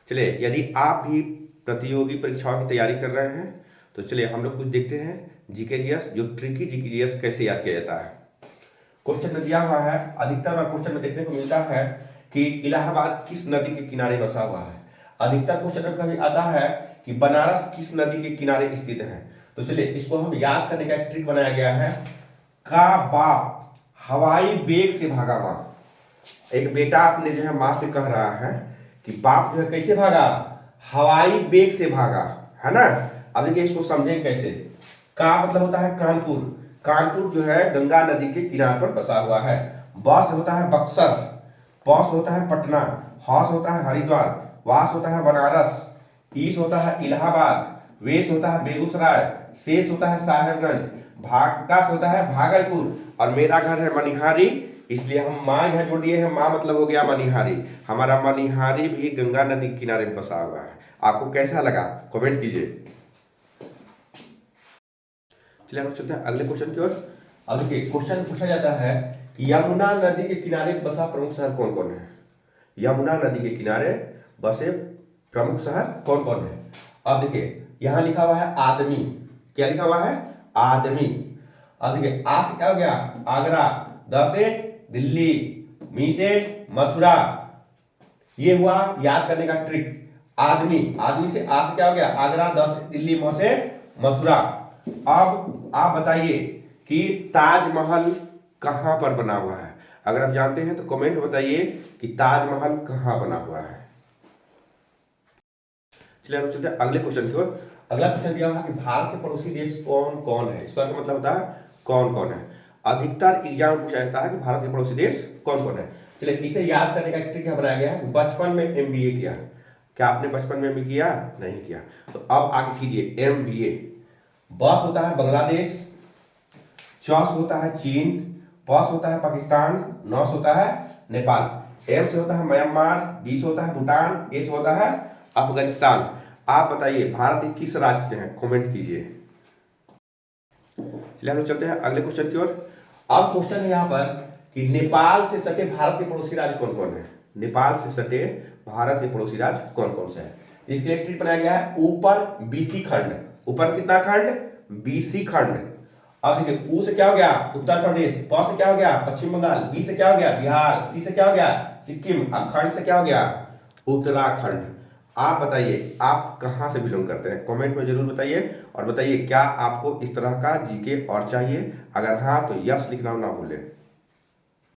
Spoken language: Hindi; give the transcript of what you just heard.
चलिए, यदि आप भी प्रतियोगी परीक्षाओं की तैयारी कर रहे हैं तो चलिए हम लोग कुछ देखते हैं जीके जीएस, जो ट्रिकी जीके जीएस कैसे याद किया जाता है। क्वेश्चन में दिया हुआ है, अधिकतर बार क्वेश्चन में देखने को मिलता है कि इलाहाबाद किस नदी के किनारे बसा हुआ है। अधिकतर क्वेश्चन में कभी आता है कि बनारस किस नदी के किनारे स्थित है। तो चलिए इसको हम याद करने का एक ट्रिक बनाया गया है। का बाप हवाई बेग से भागा मां। एक बेटा अपने जो है मां से कह रहा है कि बाप जो है कैसे भागा, हवाई बेग से भागा, है ना। अब देखिए इसको समझें कैसे। का मतलब होता है कानपुर। कानपुर जो है गंगा नदी के किनारे पर बसा हुआ है। बस होता है बक्सर, पौस होता है पटना, हौस होता है हरिद्वार, वास होता है बनारस, ईस होता है इलाहाबाद, वेश होता है बेगूसराय, शेष होता है साहेबगंज, भागास होता है भागलपुर और मेरा घर है मनिहारी। इसलिए हम माँ यहाँ जोड़ दिए हैं। माँ मतलब हो गया मनिहारी। हमारा मनिहारी भी गंगा नदी के किनारे बसा हुआ है। आपको कैसा लगा कमेंट कीजिए। चलिए हम चलते हैं अगले क्वेश्चन की ओर। अब देखिए क्वेश्चन पूछा जाता है कि यमुना नदी के किनारे बसा प्रमुख शहर कौन कौन है। यमुना नदी के किनारे बसे प्रमुख शहर कौन कौन है। अब देखिए यहाँ लिखा हुआ है आदमी। क्या लिखा हुआ है, आदमी। अब देखिए आ से क्या हो गया, आगरा, द से दिल्ली, मी से मथुरा। ये हुआ याद करने का ट्रिक। आदमी, आदमी से आ से क्या हो गया, आगरा, द से दिल्ली, म से मथुरा। अब आप बताइए कि ताजमहल कहां पर बना हुआ है। अगर आप जानते हैं तो कमेंट बताइए कि ताजमहल कहां बना हुआ है। चलिए हम चलते हैं अगले क्वेश्चन की ओर। अगला क्वेश्चन दिया हुआ है कि भारत के पड़ोसी देश कौन कौन है। इसका मतलब होता है कौन कौन है। अधिकतर एग्जाम पूछा जाता है कि भारत के पड़ोसी देश कौन कौन है। चलिए इसे याद करने का ट्रिक बनाया गया है। बचपन में एमबीए किया, क्या आपने बचपन में भी किया, नहीं किया तो अब आगे कीजिए एमबीए। बस होता है बांग्लादेश, चौस होता है चीन, पस होता है पाकिस्तान, नौस होता है नेपाल, एम से होता है म्यांमार, बी से होता है भूटान, ए से होता है अफगानिस्तान। आप बताइए भारत के किस राज्य से हैं, कमेंट कीजिए। चलिए हम लोग चलते हैं अगले क्वेश्चन की ओर। अब क्वेश्चन है यहाँ पर कि नेपाल से सटे भारत के पड़ोसी राज्य कौन कौन है। नेपाल से सटे भारत के पड़ोसी राज्य कौन कौन से है। इसके लिए ट्रिक बनाया गया है ऊपर बीसी खंड। ऊपर कितना खंड, बीसी खंड। अब देखिए ऊ से क्या हो गया उत्तर प्रदेश, प से क्या हो गया पश्चिम बंगाल, बी से क्या हो गया बिहार, सी से क्या हो गया सिक्किम, और खंड से क्या हो गया उत्तराखंड। आप बताइए आप कहां से बिलोंग करते हैं, कमेंट में जरूर बताइए। और बताइए क्या आपको इस तरह का जीके और चाहिए, अगर हाँ तो यस लिखना ना भूलें।